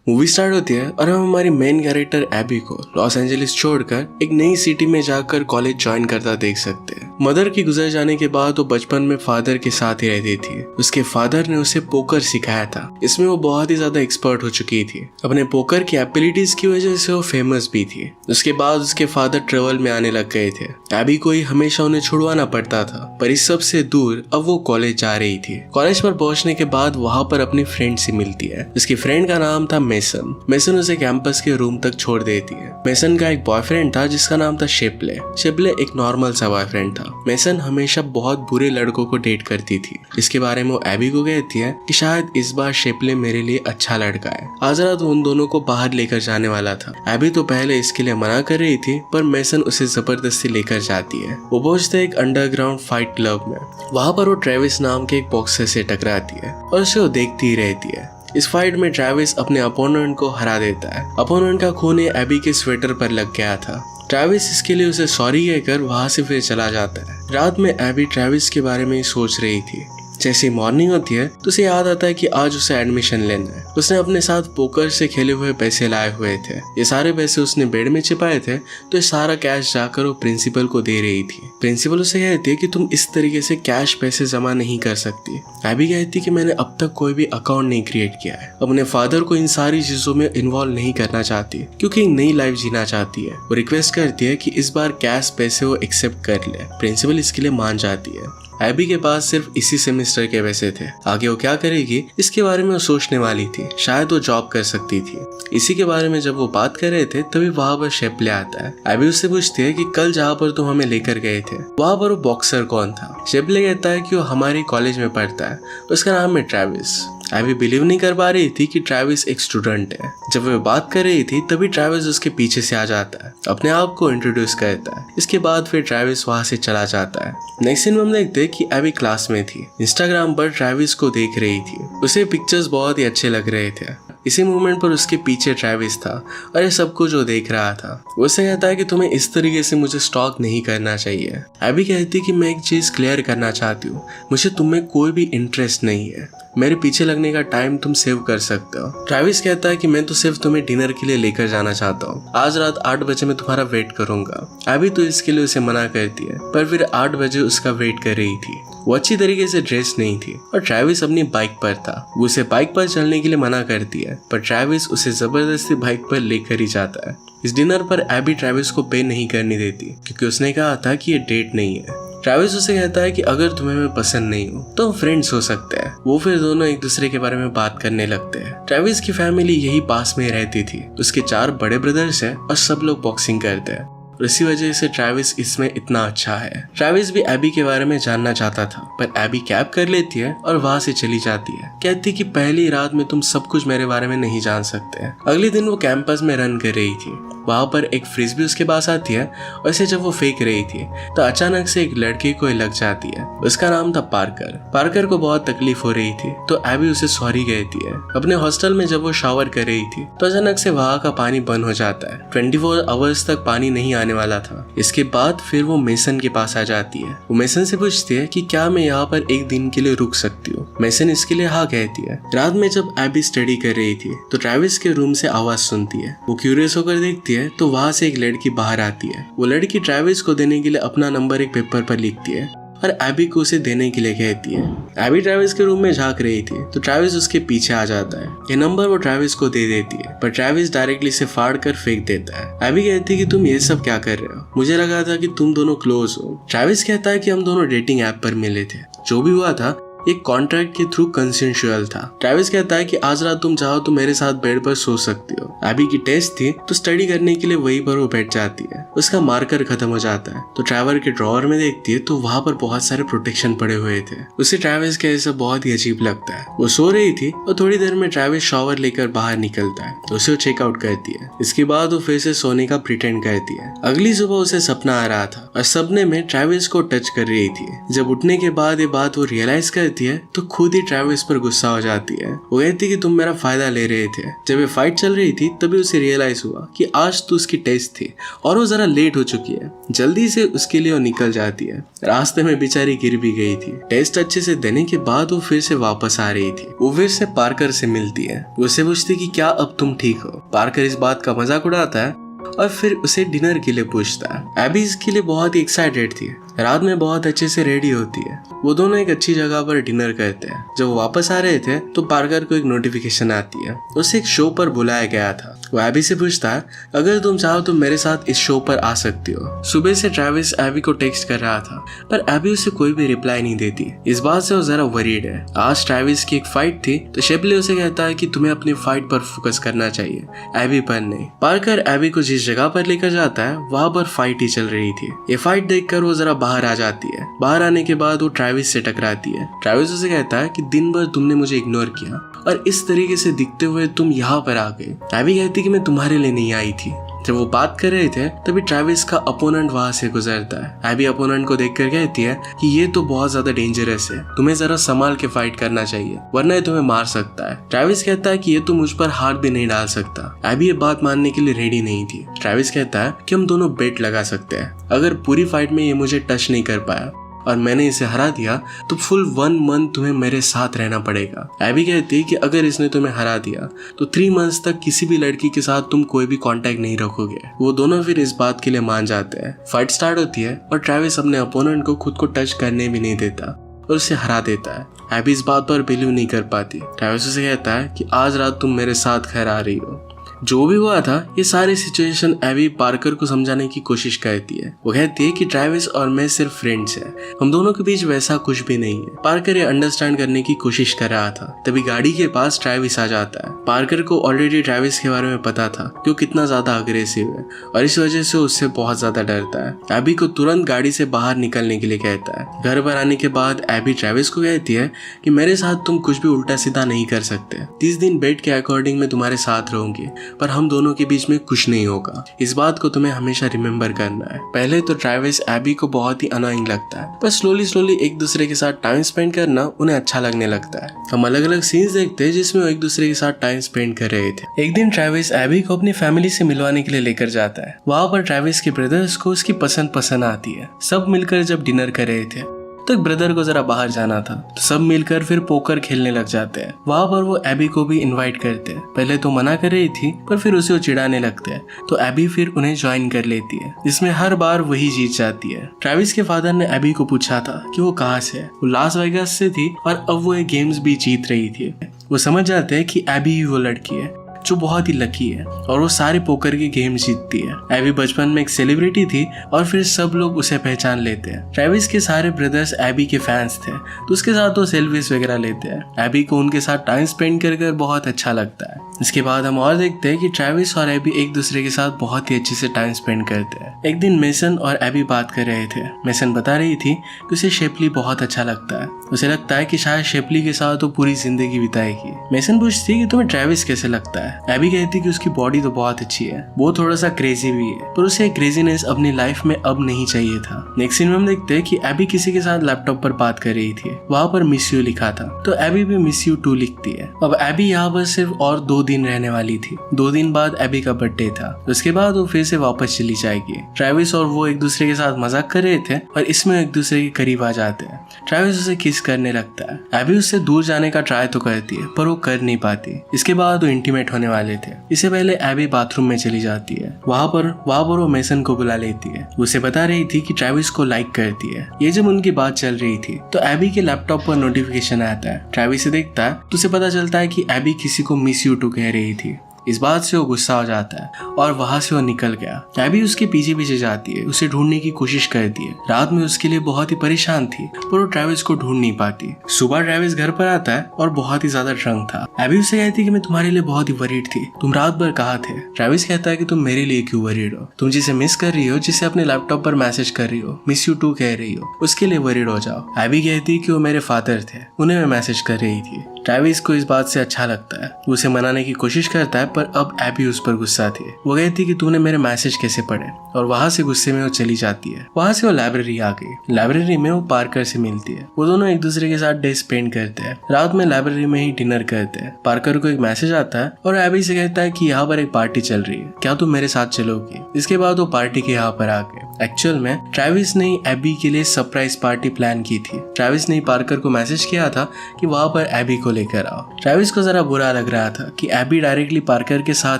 Movie start होती है और हम हमारी मेन कैरेक्टर एबी को लॉस एंजलिस छोड़कर एक नई सिटी में जाकर कॉलेज ज्वाइन करता देख सकते हैं। मदर की गुजर जाने के बाद वो बचपन में फादर के साथ ही रहती थी। उसके फादर ने उसे पोकर सिखाया था। इसमें वो बहुत ही ज्यादा एक्सपर्ट हो चुकी थी। अपने पोकर की एबिलिटीज की वजह से वो फेमस भी थी। उसके बाद उसके फादर ट्रेवल में आने लग गए थे। एबी को ही हमेशा उन्हें छुड़वाना पड़ता था, पर इस सब से दूर अब वो कॉलेज जा रही थी। कॉलेज पर पहुंचने के बाद वहां पर अपनी फ्रेंड से मिलती है। उसकी फ्रेंड का नाम था मेसन। मेसन उसे कैंपस के रूम तक छोड़ देती है। मेसन का एक बॉयफ्रेंड था जिसका नाम था शिपले। शिपले एक नॉर्मल सा बॉयफ्रेंड था। मेसन हमेशा बहुत बुरे लड़कों को डेट करती थी। इसके बारे में वो एबी को कहती है कि शायद इस बार शिपले मेरे लिए अच्छा लड़का है। आज रात उन दोनों को बाहर लेकर जाने वाला था। एबी तो पहले इसके लिए मना कर रही थी, पर मेसन उसे जबरदस्ती लेकर जाती है। वो पहुंचते एक अंडरग्राउंड फाइट क्लब में। वहां पर वो ट्रेविस नाम के एक बॉक्सर से टकराती है और उसे वो देखती ही रहती है। इस फाइट में ट्रेविस अपने अपोनेंट को हरा देता है। अपोनेंट का खून एबी के स्वेटर पर लग गया था। ट्रेविस इसके लिए उसे सॉरी कहकर वहां से फिर चला जाता है। रात में एबी ट्रेविस के बारे में ही सोच रही थी। जैसे मॉर्निंग होती है तो उसे याद आता है कि आज उसे एडमिशन लेना है। उसने अपने साथ पोकर से खेले हुए पैसे लाए हुए थे। ये सारे पैसे उसने बेड में छिपाए थे, तो ये सारा कैश जाकर वो प्रिंसिपल को दे रही थी। प्रिंसिपल उसे कहती है कि तुम इस तरीके से कैश पैसे जमा नहीं कर सकती। एबी कहती कि मैंने अब तक कोई भी अकाउंट नहीं क्रिएट किया है। अपने फादर को इन सारी चीजों में इन्वॉल्व नहीं करना चाहती, क्योंकि एक नई लाइफ जीना चाहती है। वो रिक्वेस्ट करती है कि इस बार कैश पैसे वो एक्सेप्ट कर ले। प्रिंसिपल इसके लिए मान जाती है। एबी के पास सिर्फ इसी सेमेस्टर के पैसे थे। आगे वो क्या करेगी इसके बारे में वो सोचने वाली थी। शायद वो जॉब कर सकती थी। इसी के बारे में जब वो बात कर रहे थे तभी वहां पर शिपले आता है। एबी उससे पूछती है कि कल जहाँ पर तुम हमें लेकर गए थे वहां पर वो बॉक्सर कौन था। शिपले कहता है कि वो हमारे कॉलेज में पढ़ता है, उसका नाम है ट्रेविस। एबी बिलीव नहीं कर पा रही थी कि ट्रेविस एक स्टूडेंट है। जब वो बात कर रही थी तभी ट्रेविस उसके पीछे से आ जाता है, अपने आप को इंट्रोड्यूस करता है। इसके बाद फिर ट्रेविस वहां से चला जाता है। नेक्स्ट सीन में हम देखते हैं कि एबी क्लास में थी। इंस्टाग्राम पर ट्रेविस को देख रही थी। उसे पिक्चर्स बहुत ही अच्छे लग रहे थे। इसी मूवमेंट पर उसके पीछे ट्रेविस था और ये सब कुछ वो देख रहा था। वो उसे कहता है कि तुम्हें इस तरीके से मुझे स्टॉक नहीं करना चाहिए। एबी कहती कि मैं एक चीज क्लियर करना चाहती हूँ, मुझे तुम्हें कोई भी इंटरेस्ट नहीं है। मेरे पीछे लगने का टाइम तुम सेव कर सकते हो। ट्रेविस कहता है कि मैं तो सिर्फ तुम्हें डिनर के लिए लेकर जाना चाहता हूँ। आज रात 8 बजे मैं तुम्हारा वेट करूंगा। एबी तो इसके लिए उसे मना करती है, पर फिर 8 बजे उसका वेट कर रही थी। वो अच्छी तरीके से ड्रेस नहीं थी और ट्रेविस अपनी बाइक पर था। वो उसे बाइक पर चलने के लिए मना करती है, पर ट्रेविस उसे जबरदस्ती बाइक पर लेकर ही जाता है। इस डिनर पर एबी ट्रेविस को पे नहीं करने देती, क्योंकि उसने कहा था कि ये डेट नहीं है। ट्रेविस उसे कहता है कि अगर तुम्हें मैं पसंद नहीं हूँ तो हम फ्रेंड्स हो सकते हैं। वो फिर दोनों एक दूसरे के बारे में बात करने लगते हैं। ट्रेविस की फैमिली यही पास में रहती थी। उसके 4 बड़े ब्रदर्स हैं और सब लोग बॉक्सिंग करते हैं। और इसी वजह से ट्रेविस इसमें इतना अच्छा है। ट्रेविस भी एबी के बारे में जानना चाहता था, पर एबी कैब कर लेती है और वहां से चली जाती है। कहती कि पहली रात में तुम सब कुछ मेरे बारे में नहीं जान सकते। अगले दिन वो कैंपस में रन कर रही थी। वहां पर एक फ्रिस्बी उसके पास आती है और इसे जब वो फेंक रही थी तो अचानक से एक लड़के को लग जाती है। उसका नाम था पार्कर। पार्कर को बहुत तकलीफ हो रही थी तो एबी उसे सॉरी कहती है। अपने हॉस्टल में जब वो शावर कर रही थी तो अचानक से वहां का पानी बंद हो जाता है। 24 आवर्स तक पानी नहीं आने वाला था। इसके बाद फिर वो मेसन के पास आ जाती है। वो मेसन से पूछती है कि क्या मैं यहाँ पर एक दिन के लिए रुक सकती हूँ। मेसन इसके लिए हाँ कहती है। रात में जब एबी स्टडी कर रही थी तो ट्रेविस के रूम से आवाज सुनती है। वो क्यूरियस होकर देखती है तो वहां से एक लड़की बाहर आती है। वो लड़की ट्रेविस को देने के लिए अपना नंबर एक पेपर पर लिखती है और एबी को उसे देने के लिए कहती है। एबी ट्रेविस के रूम में झांक रही थी तो ट्रेविस उसके पीछे आ जाता है। ये नंबर वो ट्रेविस को दे देती है, पर ट्रेविस डायरेक्टली इसे फाड़ कर फेंक देता है। एबी कहती है कि तुम ये सब क्या कर रहे हो, मुझे लगा था कि तुम दोनों क्लोज हो। ट्रेविस कहता है कि हम दोनों डेटिंग ऐप पर मिले थे। जो भी हुआ था एक कॉन्ट्रैक्ट के थ्रू कंसेंशुअल था। ट्रेविस कहता है कि आज रात तुम चाहो तो मेरे साथ बेड पर सो सकती हो। एबी की टेस्ट थी तो स्टडी करने के लिए वहीं पर वो बैठ जाती है। उसका मार्कर खत्म हो जाता है तो ट्रैवर के ड्रॉअर में देखती है तो वहां पर बहुत सारे प्रोटेक्शन पड़े हुए थे। उसे ट्रेविस का ऐसा बहुत ही अजीब लगता है। वो सो रही थी और थोड़ी देर में ट्रेविस शॉवर लेकर बाहर निकलता है तो उसे वो चेकआउट करती है। इसके बाद वो फिर से सोने का प्रिटेंड करती है। अगली सुबह उसे सपना आ रहा था और सपने में ट्रेविस को टच कर रही थी। जब उठने के बाद ये बात वो रियलाइज करती कहती है तो खुद ही ट्रेविस पर गुस्सा हो जाती है। वो कहती है कि तुम मेरा फायदा ले रहे थे। जब ये फाइट चल रही थी तभी उसे रियलाइज हुआ कि आज तो उसकी टेस्ट थी और वो जरा लेट हो चुकी है। जल्दी से उसके लिए वो निकल जाती है। रास्ते में बेचारी गिर भी गई थी। टेस्ट अच्छे से देने के बाद वो फिर से वापस आ रही थी। वो फिर से पार्कर से मिलती है। वो उससे पूछती कि क्या अब तुम ठीक हो। पार्कर इस बात का मजाक उड़ाता है और फिर उसे डिनर के लिए पूछता है। एबी इसके लिए बहुत ही एक्साइटेड थी। रात में बहुत अच्छे से रेडी होती है। वो दोनों एक अच्छी जगह पर डिनर करते हैं। जब वो वापस आ रहे थे तो पार्कर को एक नोटिफिकेशन आती है। उसे एक शो पर बुलाया गया था। वो एबी से पूछता है अगर तुम चाहो तो मेरे साथ इस शो पर आ सकती हो। सुबह से ट्रेविस एबी को टेक्स्ट कर रहा था पर एबी उसे कोई भी रिप्लाई नहीं देती। इस बात से वो जरा वरीड है। आज ट्रेविस की एक फाइट थी तो शेपली उसे कहता है कि तुम्हें अपनी फाइट पर फोकस करना चाहिए, एबी पर नहीं। पार्कर एबी को जिस जगह पर लेकर जाता है वहां पर फाइट ही चल रही थी। ये फाइट देखकर वो जरा बाहर आ जाती है। बाहर आने के बाद वो ट्रेविस से टकराती है। ट्रेविस उसे कहता है कि दिन भर तुमने मुझे इग्नोर किया और इस तरीके से दिखते हुए तुम यहाँ पर आ गए। एबी कहती कि मैं तुम्हारे लिए नहीं आई थी। जब वो बात कर रहे थे तभी ट्रेविस का अपोनेंट वहां से गुजरता है। एबी अपोनेंट को देखकर कहती है कि ये तो बहुत ज्यादा डेंजरस है, तुम्हें जरा संभाल के फाइट करना चाहिए वरना ये तुम्हें मार सकता है। ट्रेविस कहता है कि ये तो मुझ पर हाथ भी नहीं डाल सकता। एबी ये बात मानने के लिए रेडी नहीं थी। ट्रेविस कहता है कि हम दोनों बेट लगा सकते हैं। अगर पूरी फाइट में ये मुझे टच नहीं कर पाया और मैंने इसे हरा दिया तो फुल 1 मंथ तुम्हें मेरे साथ रहना पड़ेगा। एबी कहती है कि अगर इसने तुम्हें हरा दिया तो 3 मंथ्स तक किसी भी लड़की के साथ तुम कोई भी कांटेक्ट नहीं रखोगे। वो दोनों फिर इस बात के लिए मान जाते हैं। फाइट स्टार्ट होती है और ट्रेविस अपने अपोनेंट को खुद को टच करने भी नहीं देता और उसे हरा देता है। एबी इस बात पर बिलीव नहीं कर पाती। ट्रेविस उसे कहता है कि आज रात तुम मेरे साथ घर आ रही हो। जो भी हुआ था ये सारी सिचुएशन एबी पार्कर को समझाने की कोशिश करती है। वो कहती है कि ट्रेविस और मैं सिर्फ फ्रेंड्स हैं, हम दोनों के बीच वैसा कुछ भी नहीं है। पार्कर ये अंडरस्टैंड करने की कोशिश कर रहा था। तभी गाड़ी के पास ट्रेविस आ जाता है। पार्कर को ऑलरेडी ट्रेविस के बारे में पता था कि वो कितना ज्यादा अग्रेसिव है और इस वजह से उससे बहुत ज्यादा डरता है। एबी को तुरंत गाड़ी से बाहर निकलने के लिए कहता है। घर पर आने के बाद एबी ट्रेविस को कहती है कि मेरे साथ तुम कुछ भी उल्टा सीधा नहीं कर सकते। 30 दिन बेड के अकॉर्डिंग मैं तुम्हारे साथ रहूंगी पर हम दोनों के बीच में कुछ नहीं होगा। इस बात को तुम्हें हमेशा रिमेम्बर करना है। पहले तो ट्रेविस एबी को बहुत ही अनोइंग लगता है पर स्लोली एक दूसरे के साथ टाइम स्पेंड करना उन्हें अच्छा लगने लगता है। हम अलग अलग सीन्स देखते हैं जिसमें वो एक दूसरे के साथ टाइम स्पेंड कर रहे थे। एक दिन ट्रेविस एबी को अपनी फैमिली से मिलवाने के लिए लेकर जाता है। वहाँ पर ट्रेविस के ब्रदर्स को उसकी पसंद आती है। सब मिलकर जब डिनर कर रहे थे तो एक ब्रदर को जरा बाहर जाना था तो सब मिलकर फिर पोकर खेलने लग जाते हैं। वहाँ पर वो एबी को भी इनवाइट करते हैं। पहले तो मना कर रही थी पर फिर उसे वो चिढ़ाने लगते हैं तो एबी फिर उन्हें ज्वाइन कर लेती है, जिसमें हर बार वही जीत जाती है। ट्रेविस के फादर ने एबी को पूछा था कि वो कहाँ से है। वो लास वेगास से थी और अब वो ये गेम्स भी जीत रही थी। वो समझ जाते हैं कि एबी ही वो लड़की है जो बहुत ही लकी है और वो सारे पोकर के गेम जीतती है। एबी बचपन में एक सेलिब्रिटी थी और फिर सब लोग उसे पहचान लेते हैं। ट्रेविस के सारे ब्रदर्स एबी के फैंस थे तो उसके साथ वो सेल्फीज वगैरह लेते हैं। एबी को उनके साथ टाइम स्पेंड कर बहुत अच्छा लगता है। इसके बाद हम और देखते हैं कि ट्रेविस और एबी एक दूसरे के साथ बहुत ही अच्छे से टाइम स्पेंड करते हैं। एक दिन मेसन और एबी बात कर रहे थे। मेसन बता रही थी कि उसे शेपली बहुत अच्छा लगता है। उसे लगता है कि शायद शेपली के साथ वो पूरी जिंदगी बिताएगी। मेसन पूछती है कि तुम्हें ट्रेविस कैसे लगता है। एबी कहती कि उसकी बॉडी तो बहुत अच्छी है, वो थोड़ा सा क्रेजी भी है पर उसे क्रेजीनेस अपनी लाइफ में अब नहीं चाहिए था। नेक्स्ट सीन में हम देखते हैं कि एबी किसी के साथ लैपटॉप पर बात कर रही थी। वहाँ पर मिस यू लिखा था तो एबी भी मिस यू टू लिखती है। अब एबी यहाँ पर सिर्फ और 2 दिन रहने वाली थी। 2 दिन बाद एबी का बर्थडे था। उसके बाद वो फिर से वापस चली जाएगी। ट्रेविस और वो एक दूसरे के साथ मजाक कर रहे थे और इसमें एक दूसरे के करीब आ जाते हैं। ट्रेविस उसे किस करने लगता है। एबी उससे दूर जाने का ट्राई तो करती है पर वो कर नहीं पाती। इसके बाद वो इंटीमेट होने वाले थे। इससे पहले एबी बाथरूम में चली जाती है। वहाँ पर वो मेसन को बुला लेती है। उसे बता रही थी कि ट्रेविस को लाइक करती है। ये जब उनकी बात चल रही थी तो एबी के लैपटॉप पर नोटिफिकेशन आता है। ट्रेविस से देखता है तो उसे पता चलता है कि एबी किसी को मिस यू टू कह रही थी। इस बात से वो गुस्सा हो जाता है और वहां से वो निकल गया। एबी उसके पीछे जाती है, उसे ढूंढने की कोशिश करती है। रात में उसके लिए बहुत ही परेशान थी पर वो ट्रेविस को ढूंढ नहीं पाती। सुबह ट्रेविस घर पर आता है और बहुत ही ज्यादा ड्रंक था। एबी उससे कहती है कि मैं तुम्हारे लिए बहुत ही वरीड थी, तुम रात भर कहाँ थे। ट्रेविस कहता है कि तुम मेरे लिए क्यों वरीड हो, तुम जिसे मिस कर रही हो, जिसे अपने लैपटॉप पर मैसेज कर रही हो, मिस यू टू कह रही हो, उसके लिए वरीड हो जाओ। एबी कहती है कि वो मेरे फादर थे, उन्हें मैं मैसेज कर रही थी। ट्रैविस को इस बात से अच्छा लगता है। वो उसे मनाने की कोशिश करता है पर अब एबी उस पर गुस्सा थी। वो कहती कि तूने मेरे मैसेज कैसे पढ़े, और वहां से गुस्से में वो चली जाती है। वहां से वो लाइब्रेरी आ गई। लाइब्रेरी में वो पार्कर से मिलती है। वो दोनों एक दूसरे के साथ डे स्पेंड करते हैं। रात में लाइब्रेरी में ही डिनर करते हैं। पार्कर को एक मैसेज आता है और एबी से कहता है कि यहाँ पर एक पार्टी चल रही है, क्या तुम मेरे साथ चलोगी। इसके बाद वो पार्टी के यहाँ पर आ गए। एक्चुअल में ट्रैविस ने एबी के लिए सरप्राइज पार्टी प्लान की थी। ट्रैविस ने पार्कर को मैसेज किया था कि वहां पर एबी को लेकर आओ। ट्रैविस को जरा बुरा लग रहा था कि एबी डायरेक्टली पार्कर के साथ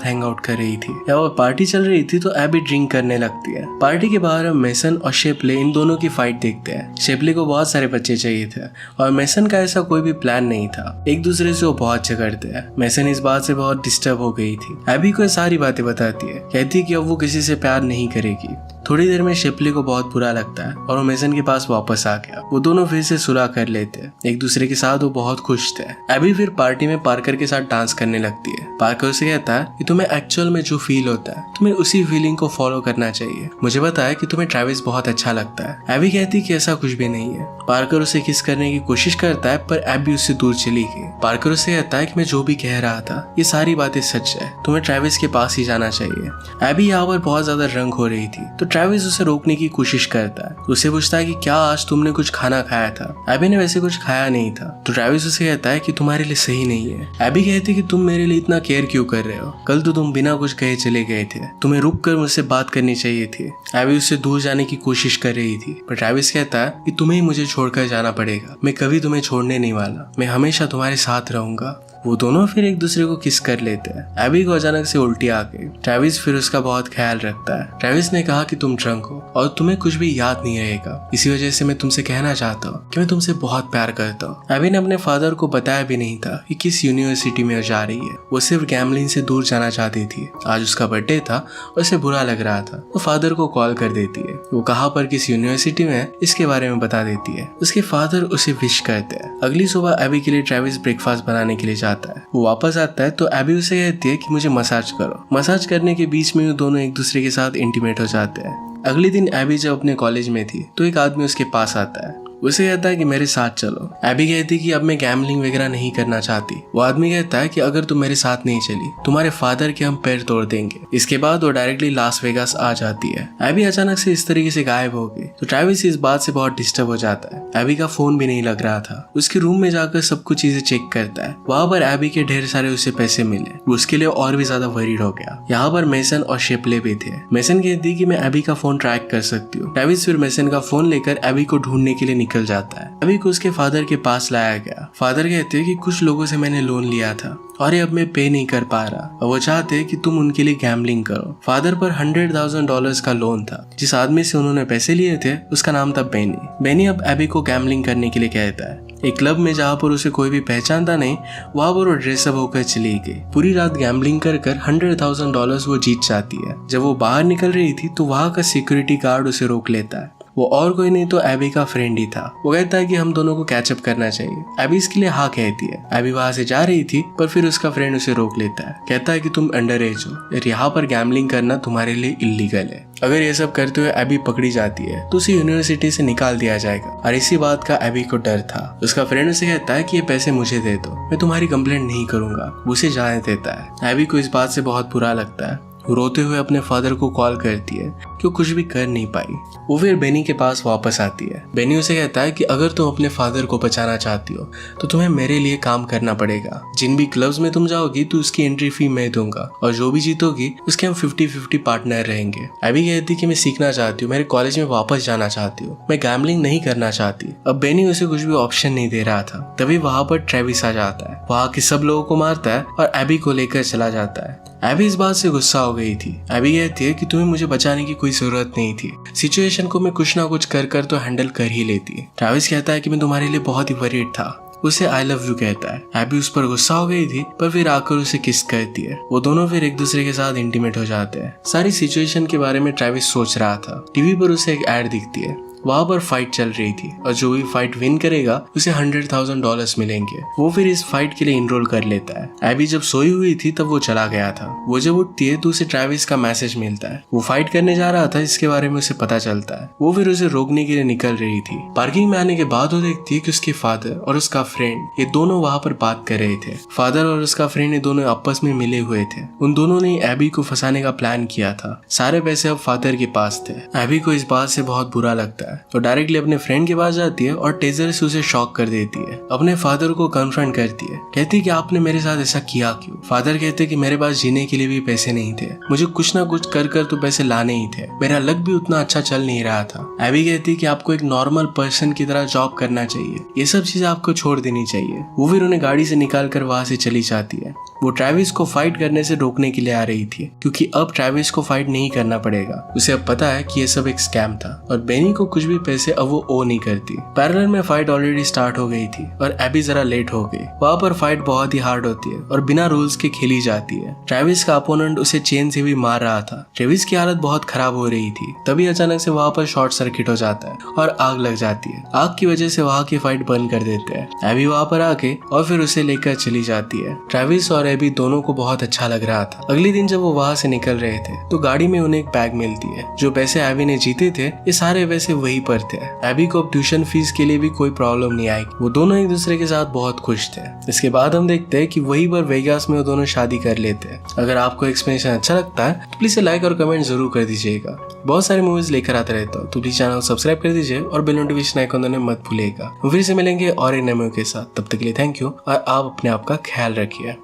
हैंग आउट कर रही थी। या वो पार्टी चल रही थी तो एबी ड्रिंक करने लगती है। पार्टी के बाहर हम मेसन और शेपले इन दोनों की फाइट देखते हैं। शेपले को बहुत सारे बच्चे चाहिए थे और मेसन का ऐसा कोई भी प्लान नहीं था। एक दूसरे से वो बहुत झगड़ते हैं। मेसन इस बात से बहुत डिस्टर्ब हो गई थी। एबी को सारी बातें बताती है। कहती है कि अब वो किसी से प्यार नहीं करेगी। थोड़ी देर में शेपले को बहुत बुरा लगता है और वो मेसन के पास वापस आ गया। वो दोनों फिर से सुलह कर लेते हैं। एक दूसरे के साथ वो बहुत खुश थे। एबी फिर पार्टी में पार्कर के साथ डांस करने लगती है। पार्कर उसे कहता है कि तुम्हें एक्चुअल में जो फील होता है तुम्हें उसी फीलिंग को फॉलो करना चाहिए। मुझे पता है कि तुम्हें ट्रैविस बहुत अच्छा लगता है। एबी कहती कि ऐसा कुछ भी नहीं है। पार्कर उसे किस करने की कोशिश करता है पर एबी उससे दूर चली गई। पार्कर उसे कहता है कि मैं जो भी कह रहा था ये सारी बातें सच है, तुम्हें ट्रैविस के पास ही जाना चाहिए। एबी यहाँ पर बहुत ज्यादा रंग हो रही थी तो ट्रैविस उसे रोकने की कोशिश करता है। उसे पूछता है कि क्या आज तुमने कुछ खाना खाया था। एबी ने वैसे कुछ खाया नहीं था तो ट्रैविस उसे कहता है कि तुम्हारे लिए सही नहीं है। एबी कहती है कि तुम मेरे लिए इतना केयर क्यों कर रहे हो, कल तो तुम बिना कुछ कहे चले गए थे, तुम्हें रुक कर मुझसे बात करनी चाहिए थी। एबी उससे दूर जाने की कोशिश कर रही थी पर ट्रैविस कहता है कि तुम्हें ही मुझे छोड़कर जाना पड़ेगा, मैं कभी तुम्हें छोड़ने नहीं वाला, मैं हमेशा तुम्हारे साथ रहूंगा। वो दोनों फिर एक दूसरे को किस कर लेते हैं। एबी को अचानक से उल्टी आ गई। ट्रैविस फिर उसका बहुत ख्याल रखता है। ट्रैविस ने कहा कि तुम ड्रंक हो और तुम्हें कुछ भी याद नहीं रहेगा, इसी वजह से मैं तुमसे कहना चाहता हूँ कि मैं तुमसे बहुत प्यार करता हूँ। एबी ने अपने फादर को बताया भी नहीं था कि किस यूनिवर्सिटी में जा रही है। वो सिर्फ गैम्बलिंग से दूर जाना चाहती थी। आज उसका बर्थडे था और उसे बुरा लग रहा था। वो फादर को कॉल कर देती है। वो कहाँ पर किस यूनिवर्सिटी में है इसके बारे में बता देती है। उसके फादर उसे विश करते हैं। अगली सुबह एबी के लिए ट्रैविस ब्रेकफास्ट बनाने के लिए जाता है। वो वापस आता है तो एबी उसे कहती है कि मुझे मसाज करो। मसाज करने के बीच में वो दोनों एक दूसरे के साथ इंटीमेट हो जाते हैं। अगले दिन एबी जब अपने कॉलेज में थी तो एक आदमी उसके पास आता है। उसे कहता है कि मेरे साथ चलो। एबी कहती कि अब मैं गैम्बलिंग वगैरह नहीं करना चाहती। वो आदमी कहता है कि अगर तुम मेरे साथ नहीं चली तुम्हारे फादर के हम पैर तोड़ देंगे। इसके बाद वो डायरेक्टली लास वेगास आ जाती है। एबी अचानक से इस तरीके से गायब हो गई तो ट्रैविस इस बात से बहुत डिस्टर्ब हो जाता है। एबी का फोन भी नहीं लग रहा था। उसके रूम में जाकर सब कुछ चीजें चेक करता है। वहां पर एबी के ढेर सारे उसे पैसे मिले। वो उसके लिए और भी ज्यादा वरीड हो गया। यहाँ पर मेसन और शेपले भी थे। मेसन कहती कि मैं एबी का फोन ट्रैक कर सकती हूँ। ट्रैविस फिर मेसन का फोन लेकर एबी को ढूंढने के लिए निकल जाता है। एबी को उसके फादर के पास लाया गया। फादर कहते हैं कि कुछ लोगों से मैंने लोन लिया था और ये अब मैं पे नहीं कर पा रहा और वो चाहते हैं कि तुम उनके लिए गैम्बलिंग करो। फादर पर $100,000 का लोन था। जिस आदमी से उन्होंने पैसे लिए थे उसका नाम था बेनी। बेनी अब एबी को गैम्बलिंग करने के लिए कहता है। एक क्लब में जहाँ पर उसे कोई भी पहचानता नहीं वहाँ पर वो ड्रेसअप होकर चली गई। पूरी रात गैम्बलिंग कर $100,000 वो जीत जाती है। जब वो बाहर निकल रही थी तो वहाँ का सिक्योरिटी गार्ड उसे रोक लेता है। वो और कोई नहीं तो एबी का फ्रेंड ही था। वो कहता है कि हम दोनों को कैचअप करना चाहिए। एबी इसके लिए हाँ कहती है। एबी वहां से जा रही थी पर फिर उसका फ्रेंड उसे रोक लेता है। कहता है कि तुम अंडर एज हो और यहाँ पर गैम्बलिंग करना तुम्हारे लिए इलीगल है। अगर ये सब करते हुए एबी पकड़ी जाती है तो उसे यूनिवर्सिटी से निकाल दिया जाएगा और इसी बात का एबी को डर था। उसका फ्रेंड उसे कहता है कि ये पैसे मुझे दे दो, मैं तुम्हारी कंप्लेंट नहीं करूंगा। उसे जाने देता है। एबी को इस बात से बहुत बुरा लगता है। रोते हुए अपने फादर को कॉल करती है कि वो कुछ भी कर नहीं पाई। वो फिर बेनी के पास वापस आती है। बेनी उसे कहता है कि अगर तुम अपने फादर को बचाना चाहती हो तो तुम्हें मेरे लिए काम करना पड़ेगा। जिन भी क्लब्स में तुम जाओगी तो उसकी एंट्री फी मैं दूंगा और जो भी जीतोगी उसके हम 50-50 पार्टनर रहेंगे। एबी कहती कि मैं सीखना चाहती हूँ, मेरे कॉलेज में वापस जाना चाहती हूँ, मैं गैम्बलिंग नहीं करना चाहती। अब बेनी उसे कुछ भी ऑप्शन नहीं दे रहा था। तभी वहां पर ट्रेविस आ जाता है। वहां के सब लोगों को मारता है और एबी को लेकर चला जाता है। एबी इस बात से गुस्सा हो गई थी। एबी कहती है कि तुम्हें मुझे बचाने की कोई जरूरत नहीं थी, सिचुएशन को मैं कुछ ना कुछ कर तो हैंडल कर ही लेती। ट्रैविस कहता है कि मैं तुम्हारे लिए बहुत ही वरीड था। उसे आई लव यू कहता है। एबी उस पर गुस्सा हो गई थी पर फिर आकर उसे किस करती है। वो दोनों फिर एक दूसरे के साथ इंटीमेट हो जाते हैं। सारी सिचुएशन के बारे में ट्रैविस सोच रहा था। टीवी पर उसे एक एड दिखती है। वहाँ पर फाइट चल रही थी और जो भी फाइट विन करेगा उसे $100,000 मिलेंगे। वो फिर इस फाइट के लिए इनरोल कर लेता है। एबी जब सोई हुई थी तब वो चला गया था। वो जब उठती है तो उसे ट्रेविस का मैसेज मिलता है। वो फाइट करने जा रहा था, इसके बारे में उसे पता चलता है। वो फिर उसे रोकने के लिए निकल रही थी। पार्किंग में आने के बाद वो देखती है कि उसके फादर और उसका फ्रेंड ये दोनों वहाँ पर बात कर रहे थे। फादर और उसका फ्रेंड ये दोनों आपस में मिले हुए थे। उन दोनों ने एबी को फंसाने का प्लान किया था। सारे पैसे अब फादर के पास थे। एबी को इस बात से बहुत बुरा लगता है तो डायरेक्टली अपने फ्रेंड के पास जाती है और टेजर से उसे शॉक कर देती है। अपने फादर को कन्फ्रंट करती है, कहती है कि आपने मेरे साथ ऐसा किया क्यों। फादर कहते कि मेरे पास जीने के लिए भी पैसे नहीं थे, मुझे कुछ ना कुछ कर कर तो पैसे लाने ही थे, मेरा लक भी उतना अच्छा चल नहीं रहा था। एबी कहती कि आपको एक नॉर्मल पर्सन की तरह जॉब करना चाहिए, ये सब चीजें आपको छोड़ देनी चाहिए। वो फिर उन्हें गाड़ी से निकाल कर वहां से चली जाती है। वो ट्रेविस को फाइट करने से रोकने के लिए आ रही थी क्योंकि अब ट्रेविस को फाइट नहीं करना पड़ेगा। उसे अब पता है कि ये सब एक स्कैम था और बेनी को कुछ भी पैसे अब वो ओ नहीं करती। पैरेलल में फाइट ऑलरेडी स्टार्ट हो गई थी और एबी जरा लेट हो गई। वहां पर फाइट बहुत ही हार्ड होती है और बिना रूल्स के खेली जाती है। ट्रेविस का अपोनेंट उसे चेन से भी मार रहा था। ट्रेविस की हालत बहुत खराब हो रही थी। तभी अचानक से वहां पर शॉर्ट सर्किट हो जाता है और आग लग जाती है। आग की वजह से वहां की फाइट बंद कर देते हैं। एबी वहां पर आके और फिर उसे लेकर चली जाती है। ट्रेविस और एबी दोनों को बहुत अच्छा लग रहा था। अगले दिन जब वो वहां से निकल रहे थे तो गाड़ी में उन्हें एक बैग मिलती है। जो पैसे एबी ने जीते थे ये सारे पैसे वहीं पर थे। एबी को अब ट्यूशन फीस के लिए भी कोई प्रॉब्लम नहीं आई। वो दोनों एक दूसरे के साथ बहुत खुश थे। इसके बाद हम देखते हैं कि वहीं पर वेगास में वो दोनों शादी कर लेते हैं। अगर आपको एक्सप्लेनेशन अच्छा लगता है तो प्लीज लाइक और कमेंट जरूर कर दीजिएगा। बहुत सारी मूवीज लेकर आते रहता हूँ तो प्लीज चैनल को सब्सक्राइब कर दीजिए और बेल नोटिफिकेशन आइकन दबाना मत भूलिएगा। फिर से मिलेंगे और एक नए मूवी के साथ। तब तक के लिए थैंक यू और आप अपने आप का ख्याल रखिए।